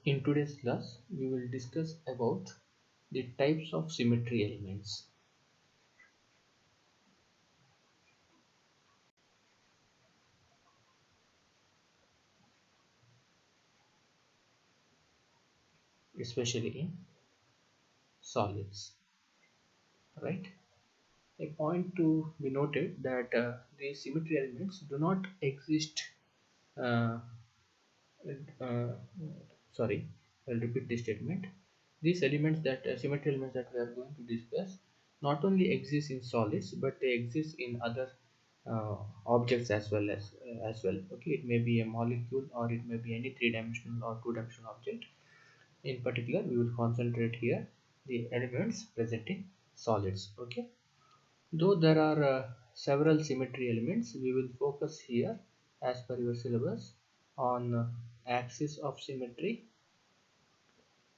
In today's class, we will discuss about the types of symmetry elements. Especially in solids, right? A point to be noted that the symmetry elements do not exist. Uh, uh, Sorry, I'll repeat this statement. These elements that symmetry elements that we are going to discuss not only exist in solids, but they exist in other objects as well. Okay, it may be a molecule or it may be any three-dimensional or two-dimensional object. In particular, we will concentrate here the elements present in solids. Okay, though there are several symmetry elements, we will focus here as per your syllabus on axis of symmetry,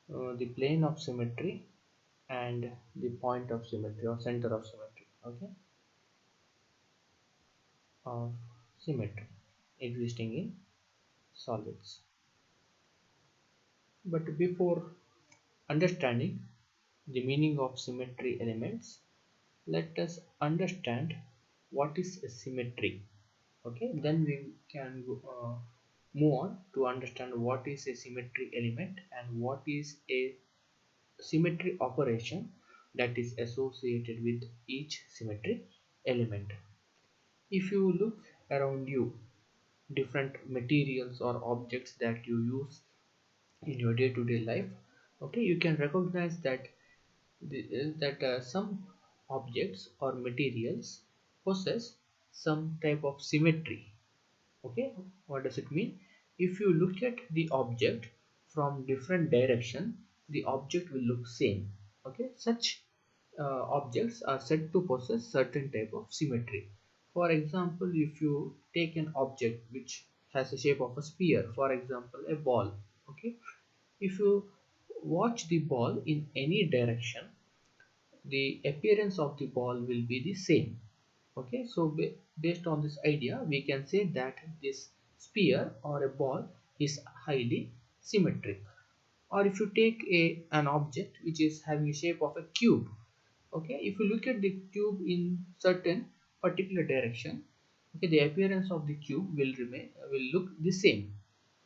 the plane of symmetry, and the point of symmetry or center of symmetry. Okay, of symmetry existing in solids. But before understanding the meaning of symmetry elements, let us understand what is a symmetry. Okay, then we can move on to understand what is a symmetry element and what is a symmetry operation that is associated with each symmetry element. If you look around you, different materials or objects that you use in your day-to-day life, okay, you can recognize that some objects or materials possess some type of symmetry. Okay, what does it mean? If you look at the object from different direction, the object will look same. Okay, such objects are said to possess certain type of symmetry. For example, if you take an object which has a shape of a sphere, for example a ball, okay, if you watch the ball in any direction, the appearance of the ball will be the same. Okay, so based on this idea, we can say that this sphere or a ball is highly symmetric. Or if you take an object which is having a shape of a cube, okay, if you look at the cube in certain particular direction, okay, the appearance of the cube will look the same.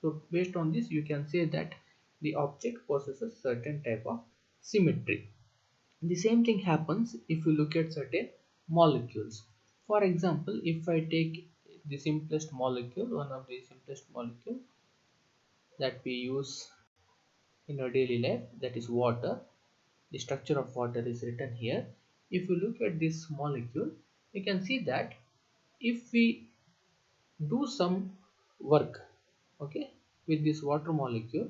So based on this, you can say that the object possesses certain type of symmetry. The same thing happens if you look at certain molecules. For example, if I take the simplest molecule, one of the simplest molecule that we use in our daily life, that is water. The structure of water is written here. If you look at this molecule, you can see that if we do some work, okay, with this water molecule,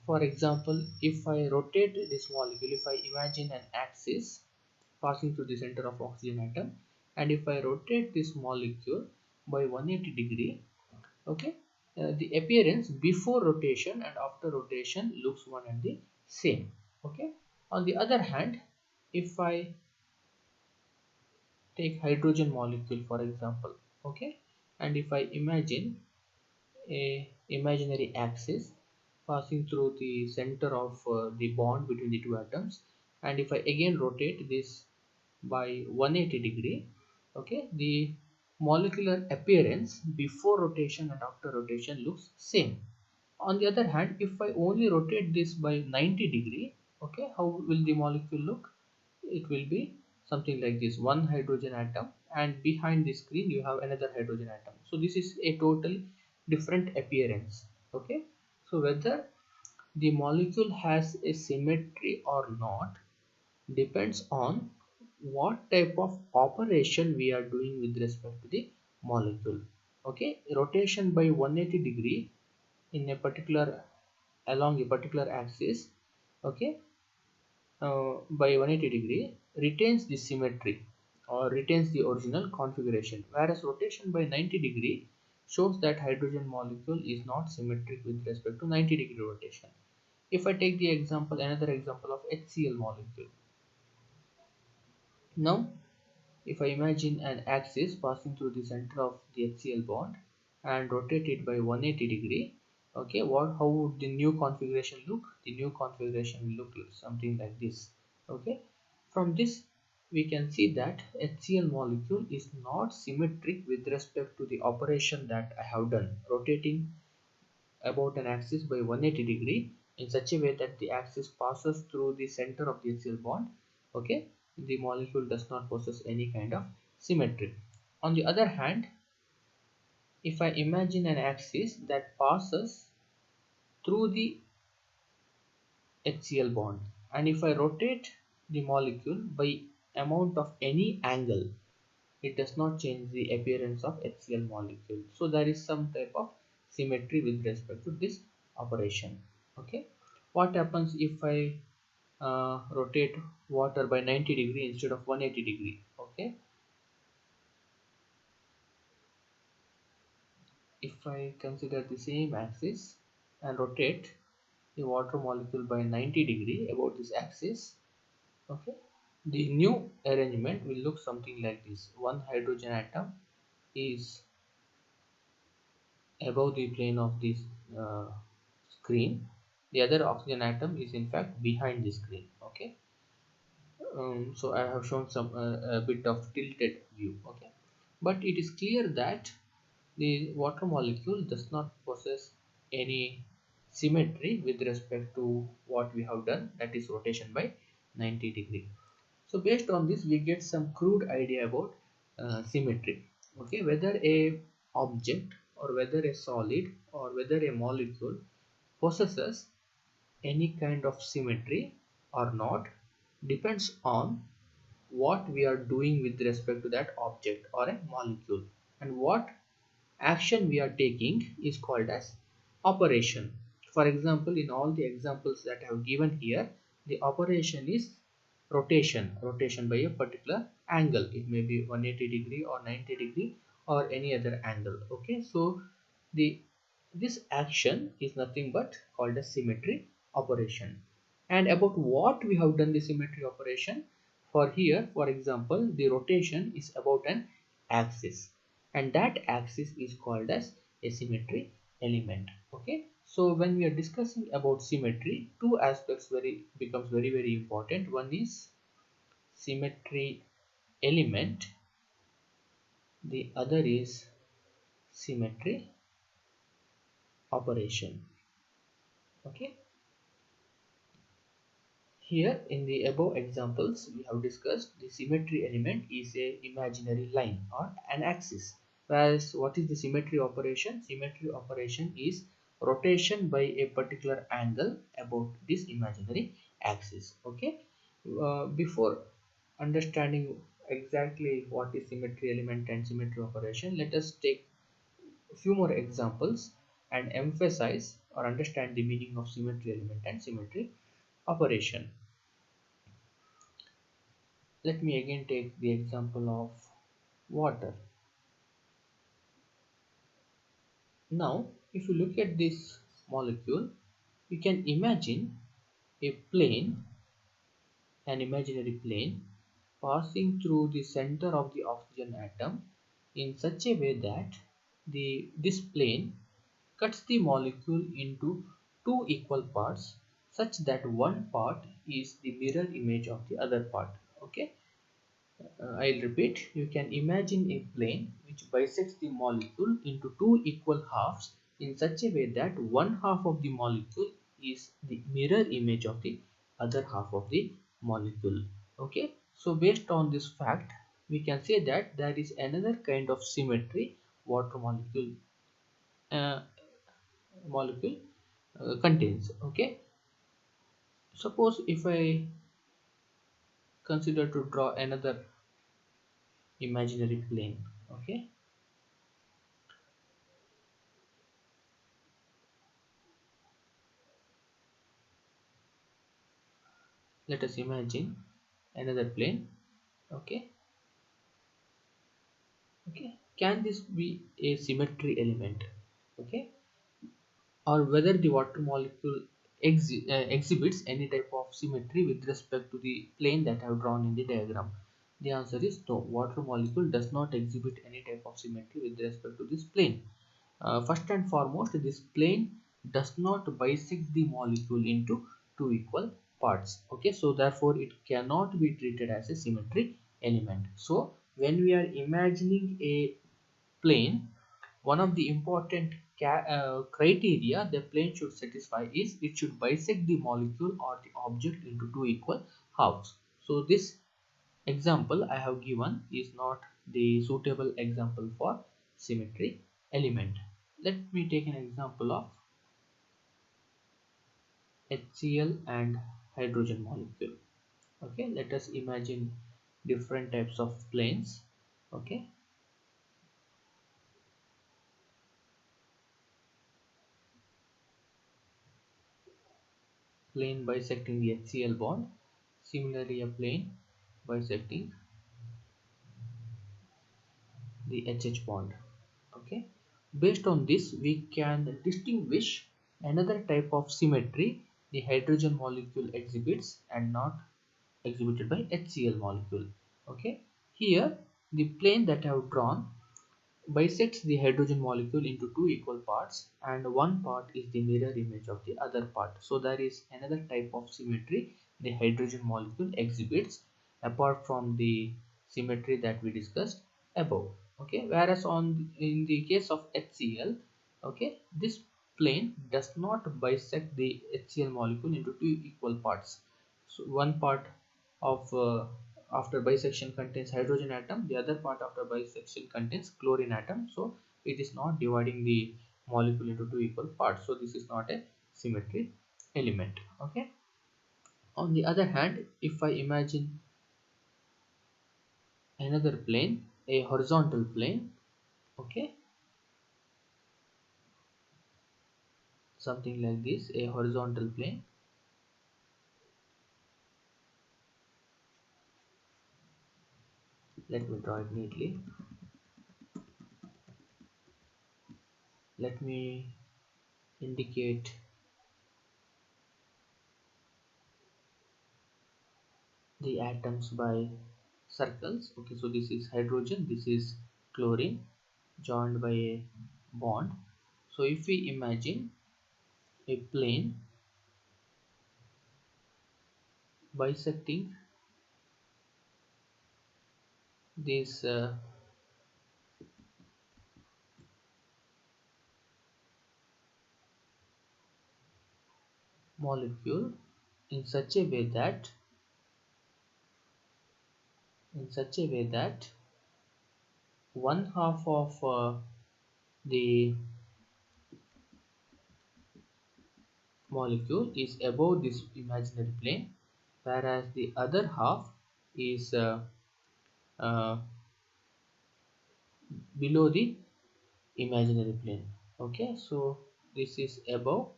for example, if I rotate this molecule, if I imagine an axis passing through the center of oxygen atom, and if I rotate this molecule by 180 degree, okay, the appearance before rotation and after rotation looks one and the same. Okay, on the other hand, if I take hydrogen molecule for example, okay, and if I imagine a imaginary axis passing through the center of the bond between the two atoms, and if I again rotate this by 180 degree, okay, the molecular appearance before rotation and after rotation looks same. On the other hand, if I only rotate this by 90 degree, okay, how will the molecule look? It will be something like this: one hydrogen atom, and behind the screen you have another hydrogen atom. So this is a totally different appearance. Okay, so whether the molecule has a symmetry or not depends on what type of operation we are doing with respect to the molecule. Okay, rotation by 180 degree in a particular along a particular axis, okay, by 180 degree retains the symmetry or retains the original configuration, whereas rotation by 90 degree shows that hydrogen molecule is not symmetric with respect to 90-degree rotation. If I take the example, another example of HCl molecule. Now, if I imagine an axis passing through the center of the HCl bond and rotate it by 180 degree, Okay, what how would the new configuration look? The new configuration will look something like this. Okay, from this we can see that HCl molecule is not symmetric with respect to the operation that I have done, rotating about an axis by 180-degree in such a way that the axis passes through the center of the HCl bond. Okay, the molecule does not possess any kind of symmetry. On the other hand, if I imagine an axis that passes through the HCl bond, and if I rotate the molecule by amount of any angle, it does not change the appearance of HCl molecule. So there is some type of symmetry with respect to this operation. Okay, what happens if I rotate water by 90-degree instead of 180-degree? Okay, if I consider the same axis and rotate the water molecule by 90-degree about this axis, okay, the new arrangement will look something like this. One hydrogen atom is above the plane of this uh, screen, the other oxygen atom is in fact behind the screen. Okay, so I have shown some a bit of tilted view. Okay, but it is clear that the water molecule does not possess any symmetry with respect to what we have done, that is rotation by 90-degree. So based on this we get some crude idea about symmetry. Okay, whether a object or whether a solid or whether a molecule possesses any kind of symmetry or not depends on what we are doing with respect to that object or a molecule, and what action we are taking is called as operation. For example, in all the examples that I have given here, the operation is rotation by a particular angle. It may be 180-degree or 90-degree or any other angle. Okay, so the this action is nothing but called a symmetry operation. And about what we have done the symmetry operation, for here, for example, the rotation is about an axis, and that axis is called as a symmetry element. Okay, so when we are discussing about symmetry, two aspects becomes very important. One is symmetry element, the other is symmetry operation. Okay, here in the above examples we have discussed the symmetry element is a imaginary line or an axis, whereas what is the symmetry operation? Symmetry operation is rotation by a particular angle about this imaginary axis. Okay, before understanding exactly what is symmetry element and symmetry operation, let us take a few more examples and emphasize or understand the meaning of symmetry element and symmetry operation. Let me again take the example of water. Now, if you look at this molecule, you can imagine a plane, an imaginary plane, passing through the center of the oxygen atom in such a way that this plane cuts the molecule into two equal parts such that one part is the mirror image of the other part. Okay, I'll repeat, you can imagine a plane which bisects the molecule into two equal halves in such a way that one half of the molecule is the mirror image of the other half of the molecule. Okay, so based on this fact, we can say that there is another kind of symmetry water uh, molecule contains. Okay, suppose if I consider to draw another imaginary plane. Okay, let us imagine another plane. Okay, okay, can this be a symmetry element? Okay, or whether the water molecule exhibits any type of symmetry with respect to the plane that I have drawn in the diagram? The answer is no, water molecule does not exhibit any type of symmetry with respect to this plane. First and foremost, this plane does not bisect the molecule into two equal parts. Okay, so therefore it cannot be treated as a symmetry element. So when we are imagining a plane, one of the important criteria the plane should satisfy is it should bisect the molecule or the object into two equal halves. So this example I have given is not the suitable example for symmetry element. Let me take an example of HCl and hydrogen molecule. Okay, let us imagine different types of planes. Okay, plane bisecting the HCl bond, similarly a plane bisecting the HH bond. Okay, based on this we can distinguish another type of symmetry the hydrogen molecule exhibits and not exhibited by HCl molecule. Okay, here the plane that I have drawn bisects the hydrogen molecule into two equal parts and one part is the mirror image of the other part. So there is another type of symmetry the hydrogen molecule exhibits apart from the symmetry that we discussed above. Okay, whereas on in the case of HCl, okay, this plane does not bisect the HCl molecule into two equal parts. So one part of after bisection contains hydrogen atom, the other part after bisection contains chlorine atom. So it is not dividing the molecule into two equal parts, so this is not a symmetry element. Okay, on the other hand, if I imagine another plane, a horizontal plane, okay, something like this, a horizontal plane, let me draw it neatly. Let me indicate the atoms by circles. Okay, so this is hydrogen, this is chlorine joined by a bond. So if we imagine a plane bisecting this molecule in such a way that one half of the molecule is above this imaginary plane, whereas the other half is uh, below the imaginary plane. Okay, so this is above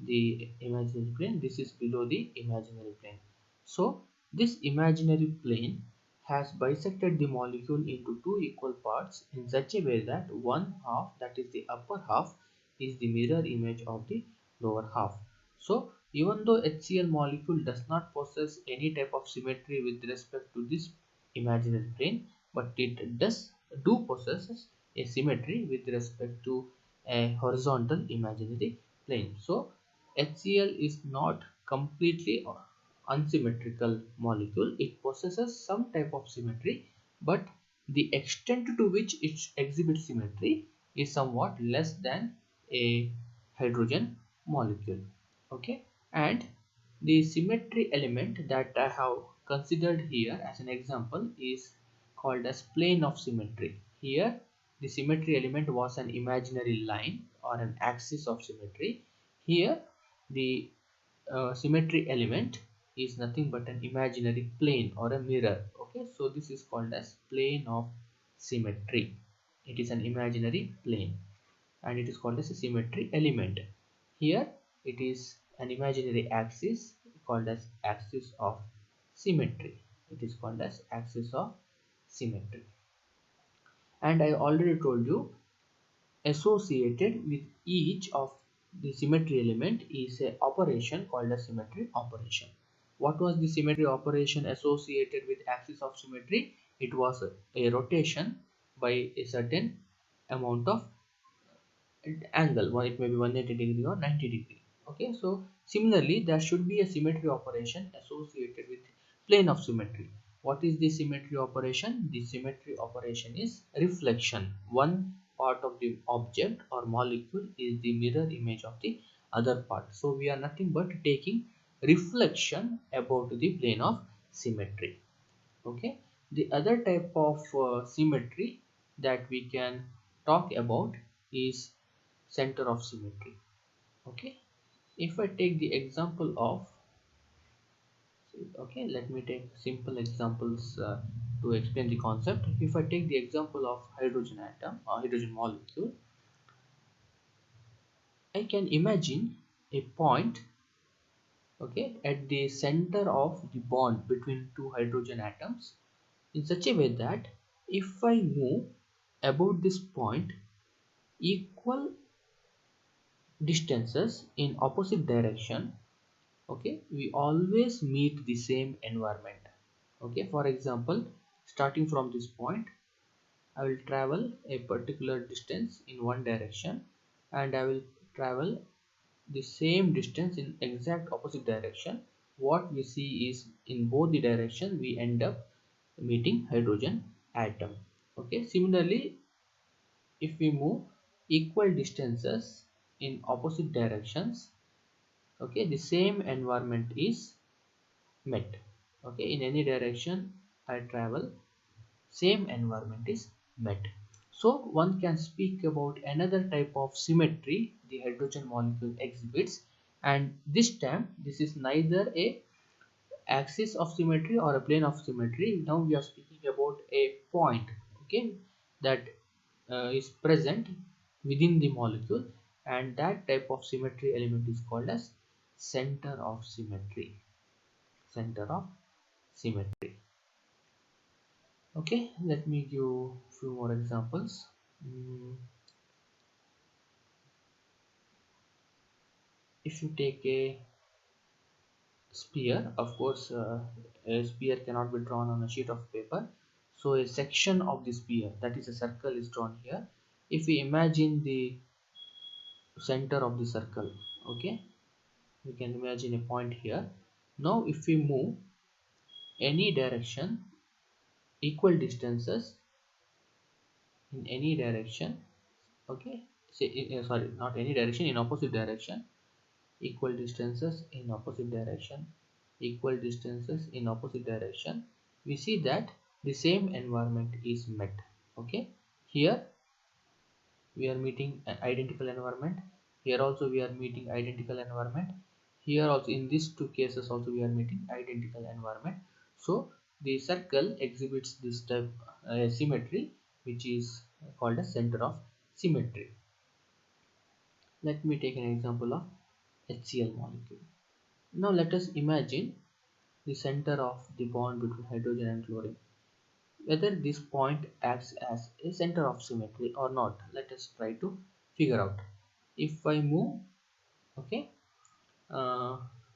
the imaginary plane, this is below the imaginary plane. So this imaginary plane has bisected the molecule into two equal parts in such a way that one half, that is the upper half, is the mirror image of the lower half. So even though HCl molecule does not possess any type of symmetry with respect to this imaginary plane, but it do possesses a symmetry with respect to a horizontal imaginary plane. So HCl is not completely unsymmetrical molecule. It possesses some type of symmetry, but the extent to which it exhibits symmetry is somewhat less than a hydrogen molecule. Okay, and the symmetry element that I have considered here as an example is called as plane of symmetry. Here the symmetry element was an imaginary line or an axis of symmetry. Here the symmetry element is nothing but an imaginary plane or a mirror. Okay, so this is called as plane of symmetry. It is an imaginary plane and it is called as a symmetry element. Here it is an imaginary axis called as axis of symmetry. It is called as axis of symmetry. And I already told you associated with each of the symmetry element is a operation called a symmetry operation. What was the symmetry operation associated with axis of symmetry? It was a rotation by a certain amount of angle, one it may be 180 degree or 90 degree. Okay, so similarly there should be a symmetry operation associated with plane of symmetry. What is the symmetry operation? The symmetry operation is reflection. One part of the object or molecule is the mirror image of the other part, so we are nothing but taking reflection about the plane of symmetry. Okay, the other type of symmetry that we can talk about is center of symmetry. Okay, if I take the example of, okay, let me take simple examples to explain the concept. If I take the example of hydrogen atom or hydrogen molecule, I can imagine a point, okay, at the center of the bond between two hydrogen atoms in such a way that if I move about this point equal distances in opposite direction, okay, we always meet the same environment. Okay, for example, starting from this point, I will travel a particular distance in one direction and I will travel the same distance in exact opposite direction. What we see is in both the direction we end up meeting hydrogen atom. Okay, similarly, if we move equal distances in opposite directions, okay, the same environment is met. Okay, in any direction I travel, same environment is met. So one can speak about another type of symmetry the hydrogen molecule exhibits, and this time this is neither a axis of symmetry or a plane of symmetry. Now we are speaking about a point, okay, that is present within the molecule, and that type of symmetry element is called as center of symmetry. Center of symmetry. Okay, let me give few more examples. If you take a sphere, of course a sphere cannot be drawn on a sheet of paper, so a section of the sphere, that is a circle, is drawn here. If we imagine the center of the circle, okay, we can imagine a point here. Now if we move any direction equal distances in any direction, okay, say sorry, not any direction, in opposite direction, equal distances in opposite direction, equal distances in opposite direction, we see that the same environment is met. Okay, here we are meeting an identical environment, here also we are meeting identical environment, here also in these two cases also we are meeting identical environment. So the circle exhibits this type symmetry, which is called as center of symmetry. Let me take an example of HCl molecule. Now let us imagine the center of the bond between hydrogen and chlorine. Whether this point acts as a center of symmetry or not, let us try to figure out. If I move, okay,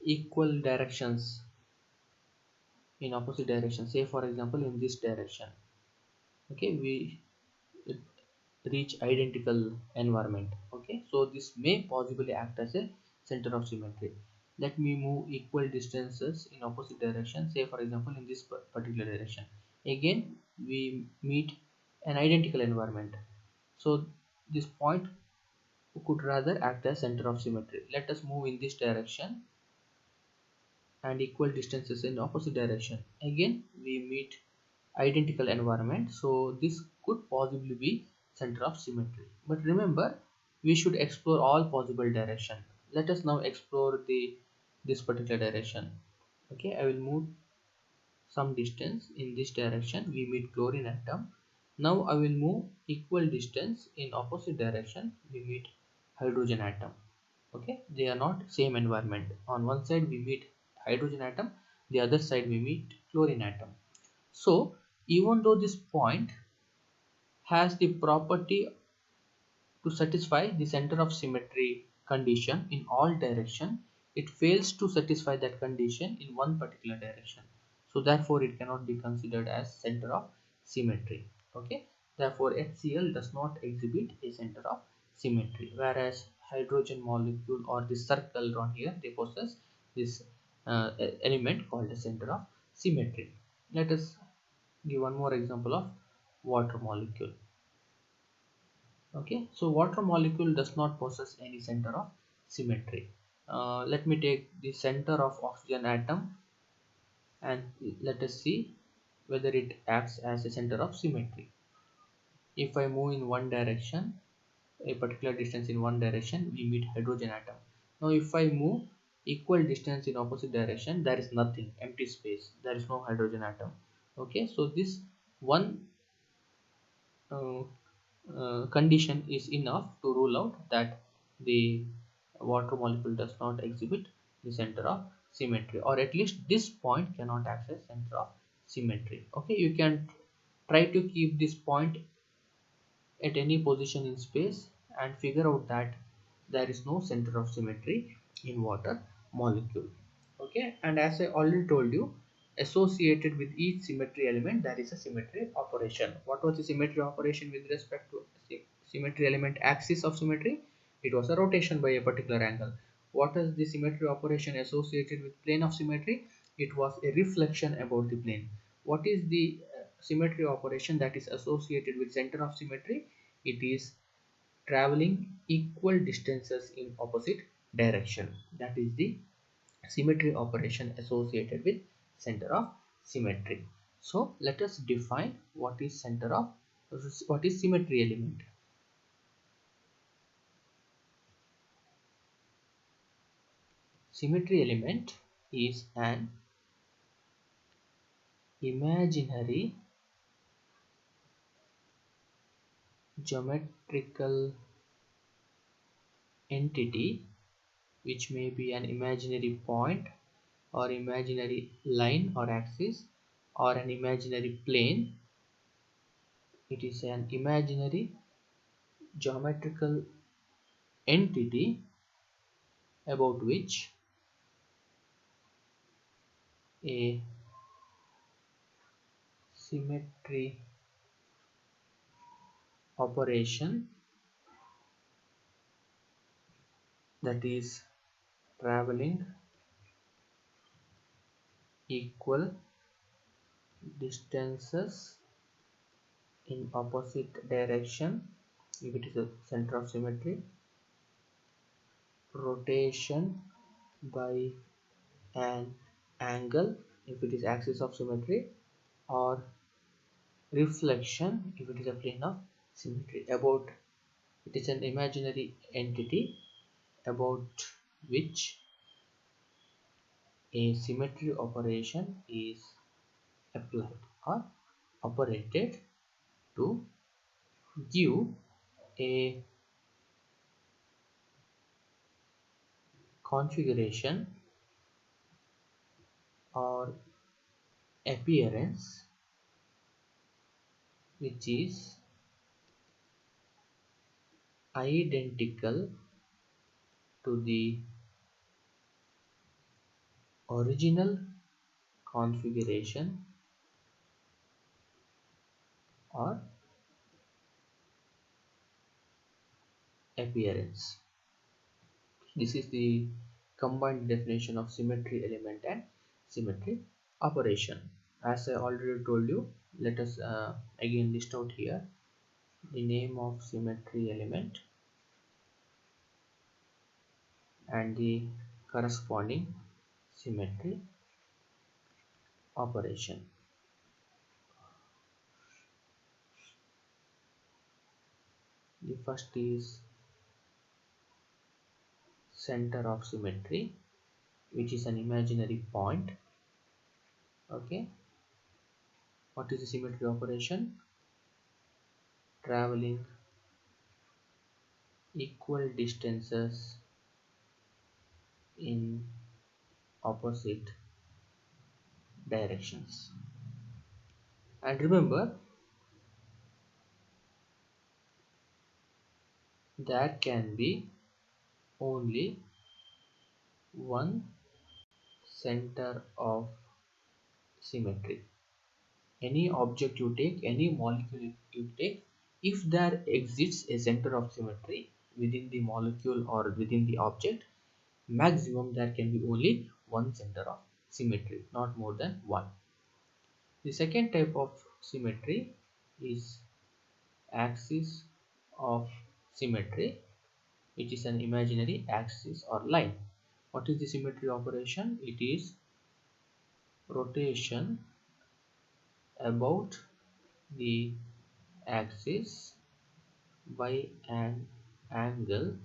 equal directions in opposite direction, say for example in this direction, okay, we reach identical environment. Okay, so this may possibly act as a center of symmetry. Let me move equal distances in opposite direction, say for example in this particular direction, again we meet an identical environment, so this point could rather act as center of symmetry. Let us move in this direction and equal distances in opposite direction, again we meet identical environment, so this could possibly be center of symmetry. But remember, we should explore all possible direction. Let us now explore the this particular direction. Okay, I will move some distance in this direction, we meet chlorine atom. Now I will move equal distance in opposite direction, we meet hydrogen atom. Okay, they are not same environment. On one side we meet hydrogen atom, the other side we meet chlorine atom. So even though this point has the property to satisfy the center of symmetry condition in all direction, it fails to satisfy that condition in one particular direction, so therefore it cannot be considered as center of symmetry. Okay, therefore HCl does not exhibit a center of symmetry, whereas hydrogen molecule or the circle around here, they possess this element called the center of symmetry. Let us give one more example of water molecule. Okay, so water molecule does not possess any center of symmetry. Let me take the center of oxygen atom and let us see whether it acts as a center of symmetry. If I move in one direction, a particular distance in one direction, we meet hydrogen atom. Now if I move equal distance in opposite direction, there is nothing, empty space, there is no hydrogen atom. Okay, so this one uh, condition is enough to rule out that the water molecule does not exhibit the center of symmetry, or at least this point cannot access center of symmetry. Okay, you can try to keep this point at any position in space and figure out that there is no center of symmetry in water molecule. Okay, and as I already told you, associated with each symmetry element there is a symmetry operation. What was the symmetry operation with respect to symmetry element axis of symmetry? It was a rotation by a particular angle. What is the symmetry operation associated with plane of symmetry? It was a reflection about the plane. What is the symmetry operation that is associated with center of symmetry? It is traveling equal distances in opposite direction. That is the symmetry operation associated with center of symmetry. So let us define what is symmetry element. Symmetry element is an imaginary geometrical entity, which may be an imaginary point or imaginary line or axis or an imaginary plane. It is an imaginary geometrical entity about which a symmetry operation, that is traveling equal distances in opposite direction, if it is a center of symmetry, rotation by an angle if it is axis of symmetry, or reflection if it is a plane of symmetry. About it is an imaginary entity about which a symmetry operation is applied or operated to give a configuration or appearance which is identical to the original configuration or appearance. This is the combined definition of symmetry element and symmetry operation. As I already told you, let us again list out here the name of symmetry element and the corresponding symmetry operation. The first is center of symmetry, which is an imaginary point. Okay, what is the symmetry operation? Traveling equal distances in opposite directions. And remember, there can be only one center of symmetry. Any object you take, any molecule you take, if there exists a center of symmetry, within the molecule or within the object, maximum there can be only one center of symmetry, not more than one. The second type of symmetry is axis of symmetry, which is an imaginary axis or line. What is the symmetry operation? It is rotation about the axis by an angle,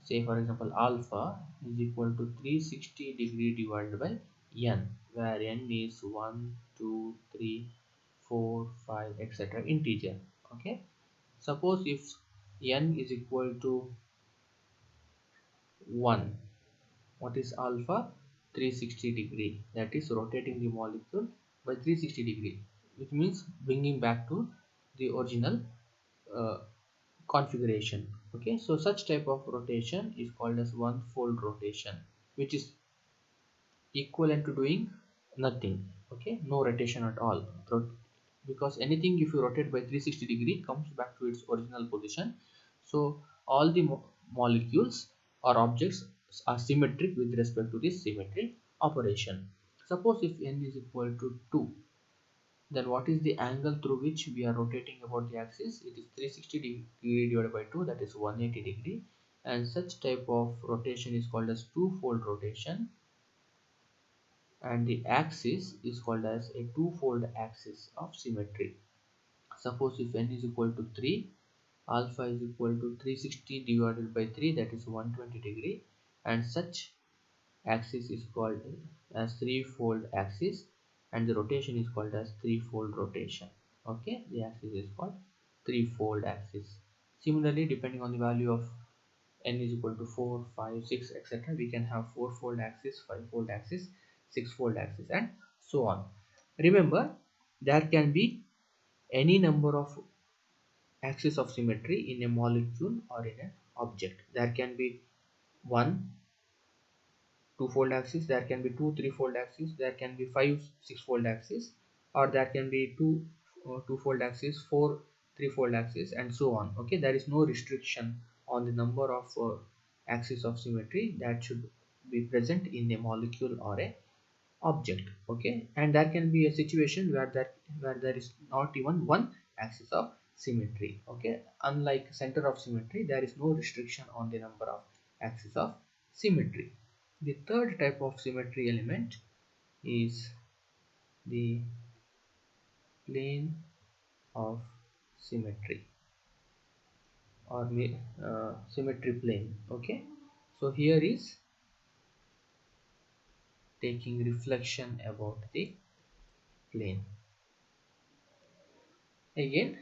say for example alpha is equal to 360 degree divided by n, where n is 1 2 3 4 5 etc. integer. Okay, suppose if n is equal to 1, what is alpha? 360 degree, that is rotating the molecule by 360 degree, which means bringing back to the original uh, configuration. Okay, so such type of rotation is called as one fold rotation, which is equivalent to doing nothing. Okay, no rotation at all. Because anything if you rotate by 360 degree comes back to its original position. So all the molecules or objects are symmetric with respect to this symmetry operation. Suppose if n is equal to 2, then what is the angle through which we are rotating about the axis? It is 360 degree divided by 2, that is 180 degree, and such type of rotation is called as two-fold rotation, and the axis is called as a two-fold axis of symmetry. Suppose if n is equal to 3, alpha is equal to 360 divided by 3, that is 120 degree, and such axis is called as threefold axis, and the rotation is called as threefold rotation. Okay, the axis is called threefold axis. Similarly, depending on the value of n is equal to 4 5 6 etc., we can have fourfold axis, fivefold axis, sixfold axis, and so on. Remember, there can be any number of axis of symmetry in a molecule or in an object. There can be one two-fold axis, there can be two three-fold axis, there can be five six-fold axis, or there can be two-fold axis, four three-fold axis, and so on. Okay, there is no restriction on the number of axis of symmetry that should be present in a molecule or a object. Okay, and there can be a situation where there is not even one axis of symmetry. Okay, unlike center of symmetry, there is no restriction on the number of axis of symmetry. The third type of symmetry element is the plane of symmetry or symmetry plane. Okay, so here is taking reflection about the plane. Again,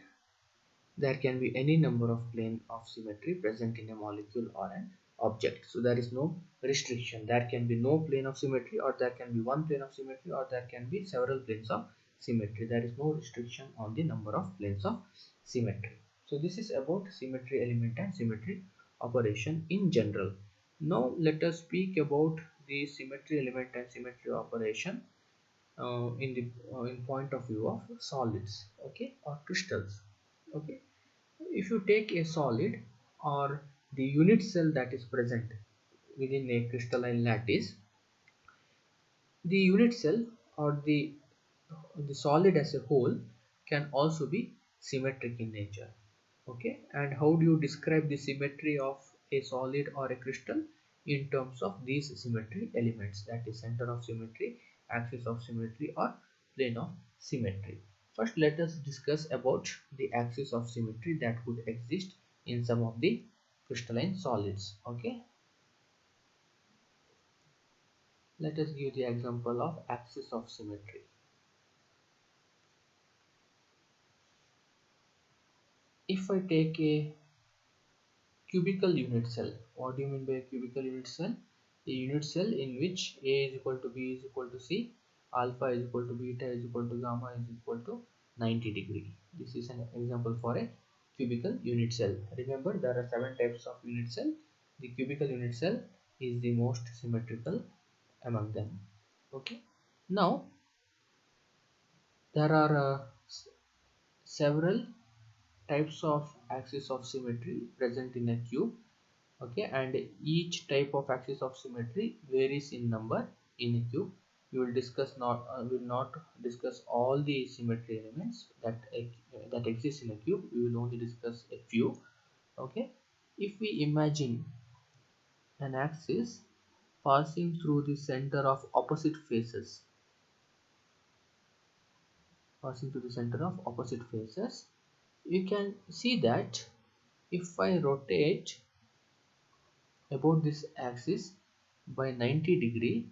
there can be any number of plane of symmetry present in a molecule or an object. So there is no restriction. There can be no plane of symmetry, or there can be one plane of symmetry, or there can be several planes of symmetry. There is no restriction on the number of planes of symmetry. So this is about symmetry element and symmetry operation in general. Now let us speak about the symmetry element and symmetry operation in point of view of solids, okay, or crystals. Okay, if you take a solid or the unit cell that is present within a crystalline lattice, the unit cell or the solid as a whole can also be symmetric in nature. Okay, and how do you describe the symmetry of a solid or a crystal? In terms of these symmetry elements, that is center of symmetry, axis of symmetry, or plane of symmetry. First, let us discuss about the axis of symmetry that could exist in some of the crystalline solids. Okay, let us give the example of axis of symmetry. If I take a cubical unit cell. What do you mean by a cubical unit cell? A unit cell in which A is equal to B is equal to C, alpha is equal to beta is equal to gamma is equal to 90 degree. This is an example for a cubical unit cell. Remember, there are 7 types of unit cell. The cubical unit cell is the most symmetrical among them. Okay. Now, there are several types of axis of symmetry present in a cube. Okay, and each type of axis of symmetry varies in number in a cube. We will not discuss all the symmetry elements that exist in a cube. We will only discuss a few. Okay, if we imagine an axis passing through the center of opposite faces, you can see that if I rotate about this axis by 90 degree,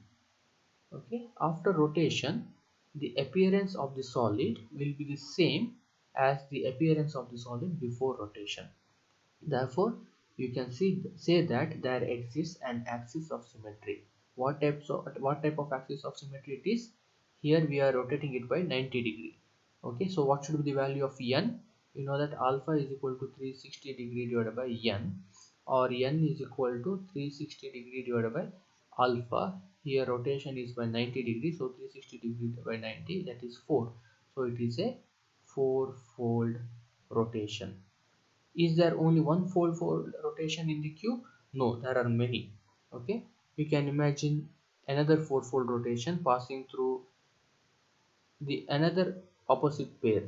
okay, after rotation the appearance of the solid will be the same as the appearance of the solid before rotation. Therefore, you can say that there exists an axis of symmetry. What type of axis of symmetry it is? Here we are rotating it by 90 degree. Okay, so what should be the value of n? You know that alpha is equal to 360 degree divided by n, or n is equal to 360 degree divided by alpha. Here rotation is by 90 degree, so 360 degree by 90, that is 4. So it is a four-fold rotation. Is there only one fold rotation in the cube? No, there are many. Okay, you can imagine another four-fold rotation passing through the another opposite pair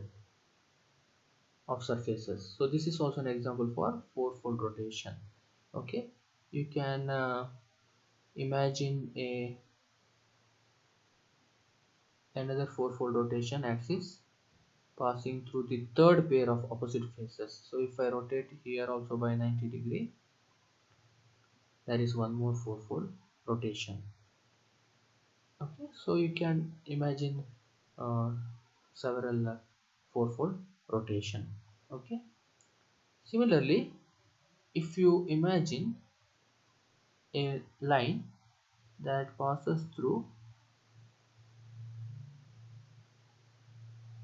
of surfaces. So this is also an example for four-fold rotation. Okay, you can imagine another four-fold rotation axis passing through the third pair of opposite faces. So if I rotate here also by 90 degree, there is one more four-fold rotation. Okay, so you can imagine uh, several four-fold rotation. Okay, similarly, if you imagine a line that passes through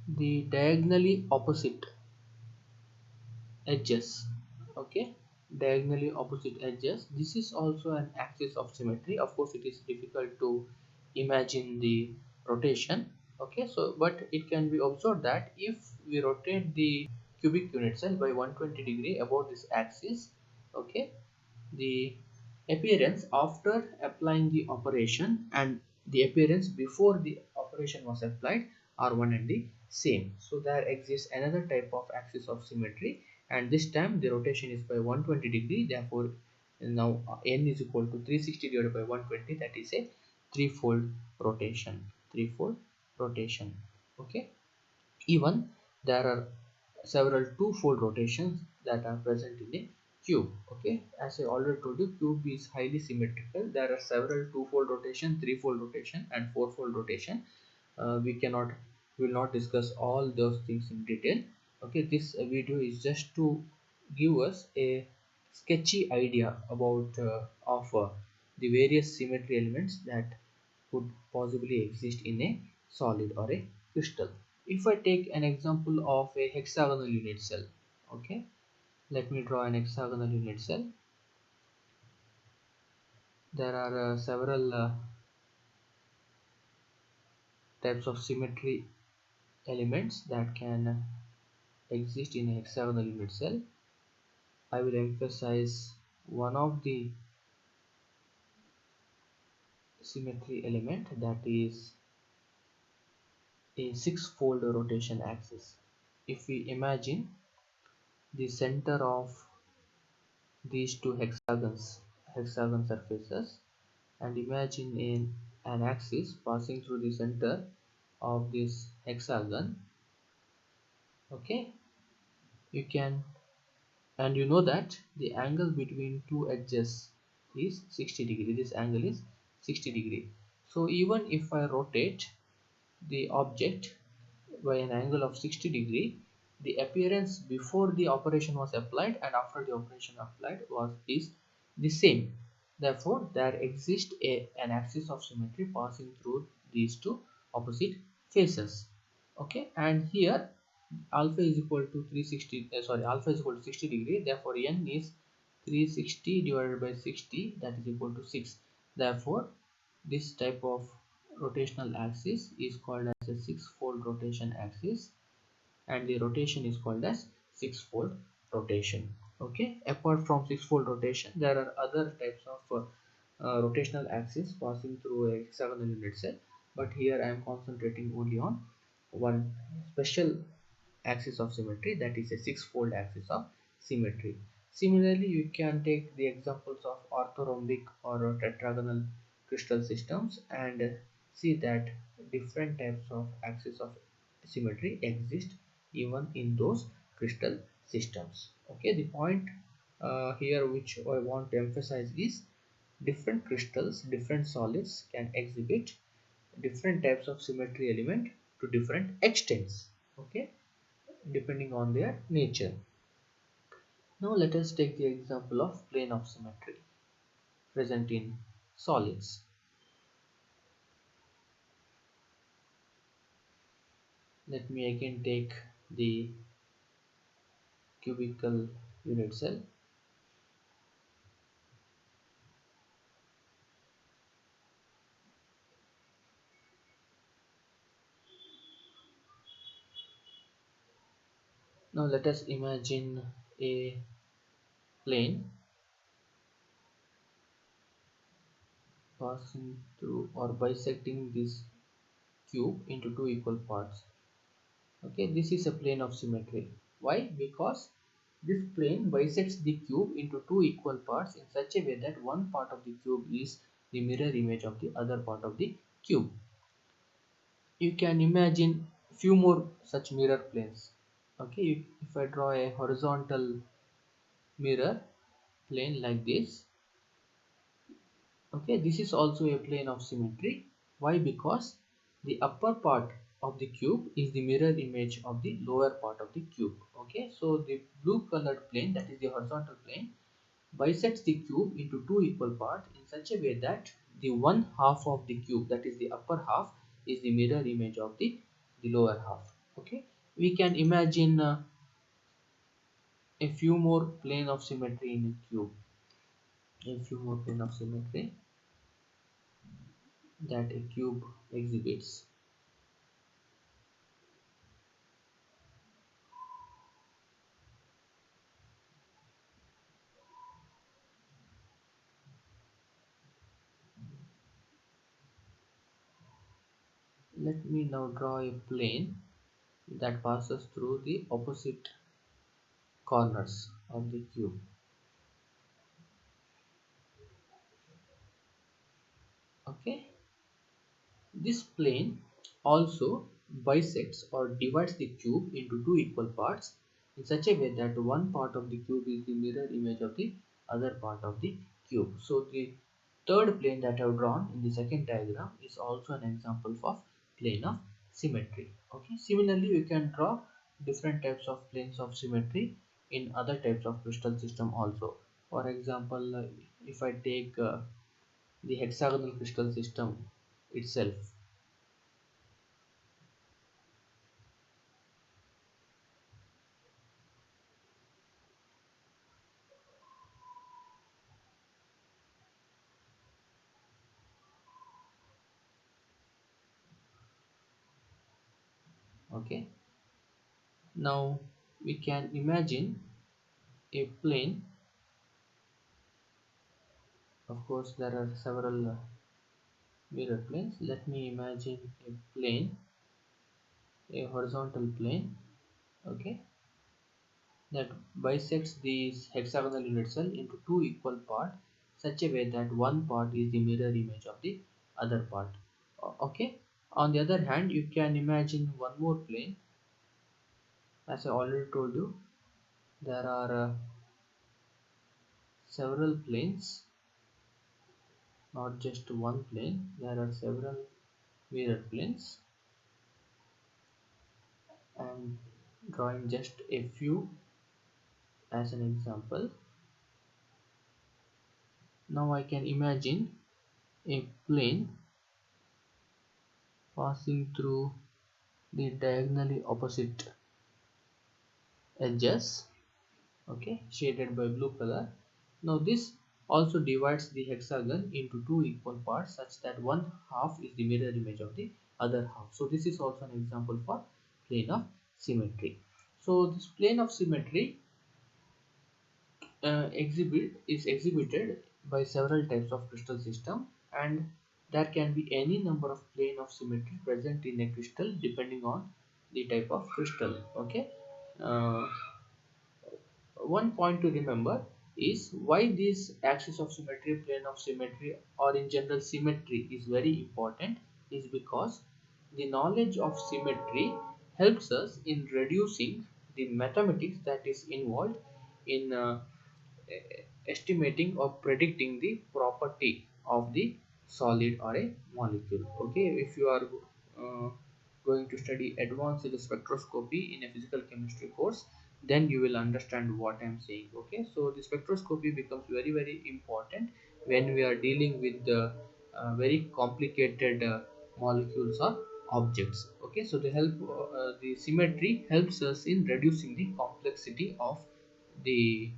the diagonally opposite edges, okay, diagonally opposite edges, this is also an axis of symmetry. Of course it is difficult to imagine the rotation. Okay, so but it can be observed that if we rotate the cubic unit cell by 120 degree about this axis, okay, the appearance after applying the operation and the appearance before the operation was applied are one and the same. So there exists another type of axis of symmetry, and this time the rotation is by 120 degree. Therefore now n is equal to 360 divided by 120, that is a threefold rotation. Okay, even there are several two-fold rotations that are present in a cube. Okay, as I already told you, cube is highly symmetrical. There are several two-fold rotation, three-fold rotation and four-fold rotation. We will not discuss all those things in detail. Okay, this video is just to give us a sketchy idea about of the various symmetry elements that could possibly exist in a solid or a crystal. If I take an example of a hexagonal unit cell, okay, let me draw an hexagonal unit cell. There are several types of symmetry elements that can exist in a hexagonal unit cell. I will emphasize one of the symmetry element, that is a six-fold rotation axis. If we imagine the center of these two hexagon surfaces and imagine an axis passing through the center of this hexagon, okay, you can, and you know that the angle between two edges is 60 degree. This angle is 60 degree. So even if I rotate the object by an angle of 60 degree, the appearance before the operation was applied and after the operation applied is the same. Therefore there exists an axis of symmetry passing through these two opposite faces. Okay, and here alpha is equal to 360 alpha is equal to 60 degree. Therefore n is 360 divided by 60, that is equal to 6. Therefore this type of rotational axis is called as a six-fold rotation axis, and the rotation is called as six-fold rotation. Okay, apart from six-fold rotation, there are other types of rotational axis passing through a hexagonal unit cell, but here I am concentrating only on one special axis of symmetry, that is a six-fold axis of symmetry. Similarly, you can take the examples of orthorhombic or tetragonal crystal systems and see that different types of axis of symmetry exist even in those crystal systems. Okay, the point here which I want to emphasize is different crystals, different solids can exhibit different types of symmetry element to different extents. Okay, depending on their nature. Now let us take the example of plane of symmetry present in solids. Let me again take the cubical unit cell. Now let us imagine a plane passing through or bisecting this cube into two equal parts. Okay, this is a plane of symmetry. Why? Because this plane bisects the cube into two equal parts in such a way that one part of the cube is the mirror image of the other part of the cube. You can imagine few more such mirror planes. Okay, if I draw a horizontal mirror plane like this, okay, this is also a plane of symmetry. Why? Because the upper part of the cube is the mirror image of the lower part of the cube. Okay, so the blue colored plane, that is the horizontal plane, bisects the cube into two equal parts in such a way that the one half of the cube, that is the upper half, is the mirror image of the lower half. Okay, we can imagine a few more plane of symmetry in a cube, a few more plane of symmetry that a cube exhibits. Let me now draw a plane that passes through the opposite corners of the cube. Okay, this plane also bisects or divides the cube into two equal parts in such a way that one part of the cube is the mirror image of the other part of the cube. So the third plane that I have drawn in the second diagram is also an example of plane of symmetry. Okay, similarly you can draw different types of planes of symmetry in other types of crystal system also. For example, if I take the hexagonal crystal system itself. Okay, now we can imagine a plane. Of course there are several mirror planes. Let me imagine a plane, a horizontal plane, okay, that bisects this hexagonal unit cell into two equal parts such a way that one part is the mirror image of the other part. Okay, on the other hand you can imagine one more plane. As I already told you, there are several planes, not just one plane. There are several mirror planes. I'm drawing just a few as an example. Now I can imagine a plane passing through the diagonally opposite edges, okay, shaded by blue color. Now this also divides the hexagon into two equal parts such that one half is the mirror image of the other half. So this is also an example for plane of symmetry. So this plane of symmetry exhibit is exhibited by several types of crystal system, and there can be any number of plane of symmetry present in a crystal depending on the type of crystal. Okay. uh, One point to remember is why this axis of symmetry, plane of symmetry, or in general symmetry is very important is because the knowledge of symmetry helps us in reducing the mathematics that is involved in estimating or predicting the property of the solid or a molecule. Okay, if you are going to study advanced spectroscopy in a physical chemistry course, then you will understand what I am saying. Okay, so the spectroscopy becomes very important when we are dealing with the very complicated molecules or objects. Okay, so the symmetry helps us in reducing the complexity of the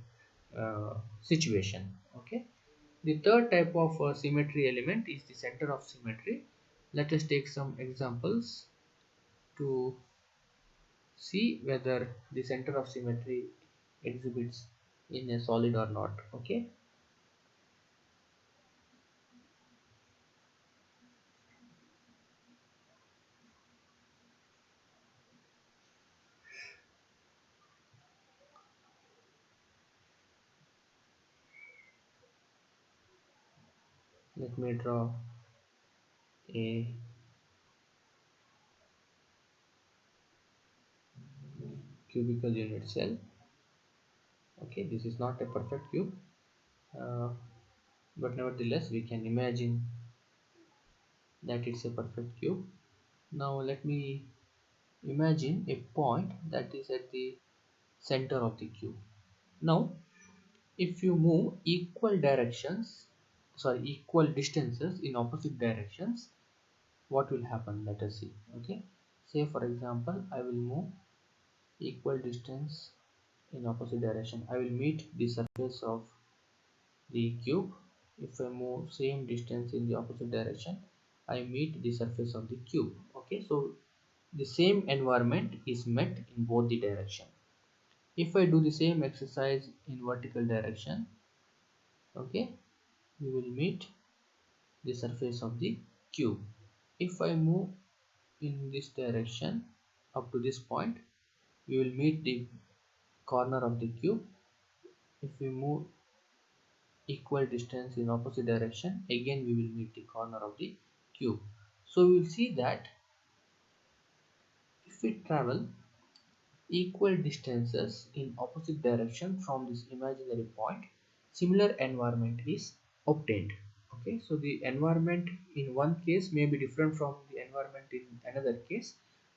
situation. Okay, the third type of symmetry element is the center of symmetry. Let us take some examples to see whether the center of symmetry exhibits in a solid or not. Okay, let me draw a cubical unit cell. Okay, this is not a perfect cube, uh, but nevertheless we can imagine that it's a perfect cube. Now let me imagine a point that is at the center of the cube. Now if you move equal distances in opposite directions, what will happen? Let us see. Okay, say for example I will move equal distance in opposite direction. I will meet the surface of the cube. If I move same distance in the opposite direction, I meet the surface of the cube. Okay, so the same environment is met in both the direction. If I do the same exercise in vertical direction, okay, we will meet the surface of the cube. If I move in this direction up to this point, we will meet the corner of the cube. If we move equal distance in opposite direction, again we will meet the corner of the cube. So we will see that if we travel equal distances in opposite direction from this imaginary point, similar environment is obtained. Okay, so the environment in one case may be different from the environment in another case,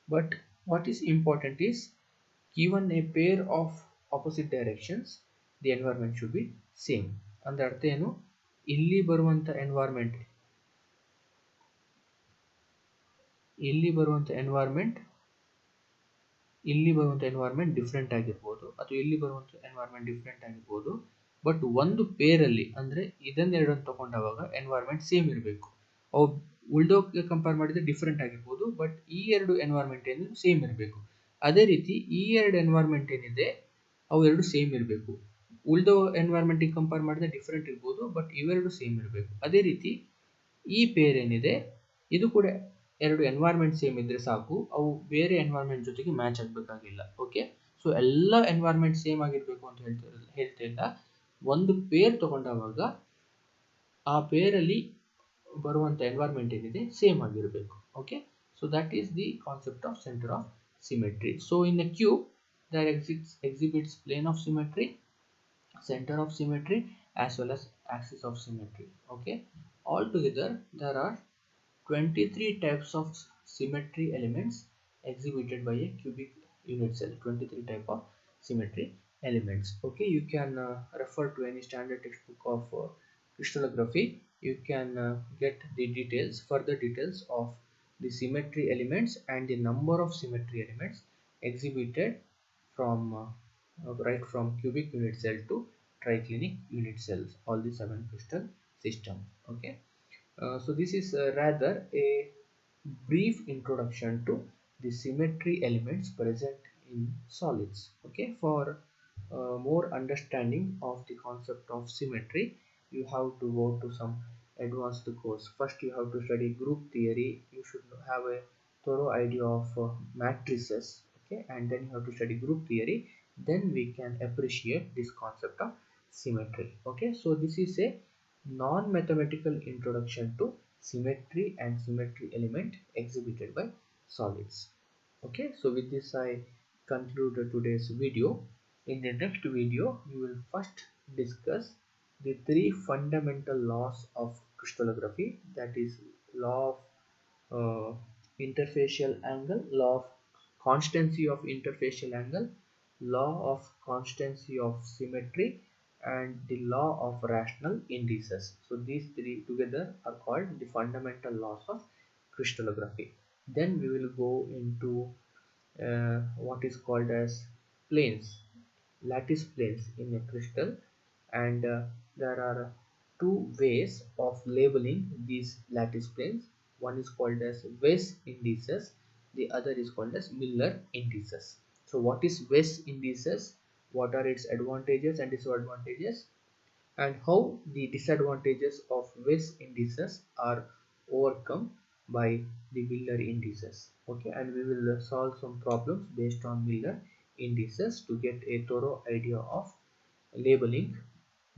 but what is important is given a pair of opposite directions, the environment should be same. ಅಂದ್ರೆ ಅರ್ಥ ಏನು, ಇಲ್ಲಿ ಬರುವಂತ environment ಇಲ್ಲಿ ಬರುವಂತ environment ಇಲ್ಲಿ ಬರುವಂಥ environment different ಆಗಿರ್ಬೋದು ಅಥವಾ ಇಲ್ಲಿ ಬರುವಂಥ ಎನ್ವೈರ್ಮೆಂಟ್ ಡಿಫ್ರೆಂಟ್ ಆಗಿರ್ಬೋದು, ಬಟ್ ಒಂದು ಪೇರಲ್ಲಿ ಅಂದರೆ ಇದನ್ನೆರಡನ್ನು ತಗೊಂಡಾಗ ಎನ್ವೈರ್ಮೆಂಟ್ ಸೇಮ್ ಇರಬೇಕು. ಅವು ಉಳ್ದೋಕ್ಕೆ ಕಂಪೇರ್ ಮಾಡಿದರೆ ಡಿಫ್ರೆಂಟ್ ಆಗಿರ್ಬೋದು, ಬಟ್ ಈ ಎರಡು ಎನ್ವೈರ್ಮೆಂಟ್ ಏನಿದೆ ಸೇಮ್ ಇರಬೇಕು. ಅದೇ ರೀತಿ ಈ ಎರಡು ಎನ್ವೈರ್ಮೆಂಟ್ ಏನಿದೆ ಅವು ಎರಡು ಸೇಮ್ ಇರಬೇಕು. ಉಳ್ದೋ ಎನ್ವೈರ್ಮೆಂಟಿಗೆ ಕಂಪೇರ್ ಮಾಡಿದ್ರೆ ಡಿಫ್ರೆಂಟ್ ಇರ್ಬೋದು, ಬಟ್ ಇವೆರಡು ಸೇಮ್ ಇರಬೇಕು. ಅದೇ ರೀತಿ ಈ ಪೇರ್ ಏನಿದೆ ಇದು ಕೂಡ ಎರಡು ಎನ್ವೈರ್ಮೆಂಟ್ ಸೇಮ್ ಇದ್ರೆ ಸಾಕು, ಅವು ಬೇರೆ ಎನ್ವೈರ್ಮೆಂಟ್ ಜೊತೆಗೆ ಮ್ಯಾಚ್ ಆಗಬೇಕಾಗಿಲ್ಲ. ಓಕೆ, ಸೊ ಎಲ್ಲ ಎನ್ವೈರ್ಮೆಂಟ್ ಸೇಮ್ ಆಗಿರಬೇಕು ಅಂತ ಹೇಳ್ತಿಲ್ಲ. ಒಂದು ಪೇರ್ ತಗೊಂಡಾಗ ಆ ಪೇರಲ್ಲಿ ಬರುವಂಥ ಎನ್ವೈರ್ಮೆಂಟ್ ಏನಿದೆ ಸೇಮ್ ಆಗಿರಬೇಕು. Okay, so that is the concept of centre of symmetry. So in a cube there exhibits plane of symmetry, center of symmetry, as well as axis of symmetry. Okay, altogether there are 23 types of symmetry elements exhibited by a cubic unit cell. 23 type of symmetry elements. Okay, you can refer to any standard textbook of crystallography. You can get the details, further details of the symmetry elements and the number of symmetry elements exhibited from right from cubic unit cell to triclinic unit cells, all the 7 crystal system. Okay, so this is rather a brief introduction to the symmetry elements present in solids. Okay, for more understanding of the concept of symmetry, you have to go to some advanced course. First, you have to study group theory. You should have a thorough idea of matrices, okay, and then you have to study group theory. Then we can appreciate this concept of symmetry. Okay, so this is a non-mathematical introduction to symmetry and symmetry element exhibited by solids. Okay, so with this I conclude today's video. In the next video, we will first discuss the three fundamental laws of crystallography, that is law of interfacial angle, law of constancy of interfacial angle, law of constancy of symmetry, and the law of rational indices. So these three together are called the fundamental laws of crystallography. Then we will go into what is called as planes, lattice planes in a crystal, and there are two ways of labeling these lattice planes. One is called as Weiss indices, the other is called as Miller indices. So what is Weiss indices, what are its advantages and disadvantages, and how the disadvantages of Weiss indices are overcome by the Miller indices. Okay, and we will solve some problems based on Miller indices to get a thorough idea of labeling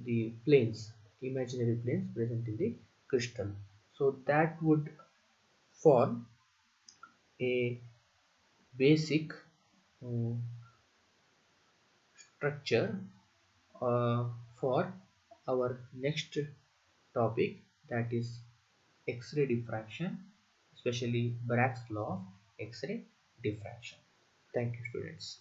the planes, imaginary planes present in the crystal. So that would form a basic uh, structure for our next topic, that is X-ray diffraction, especially Bragg's law of X-ray diffraction. Thank you, students.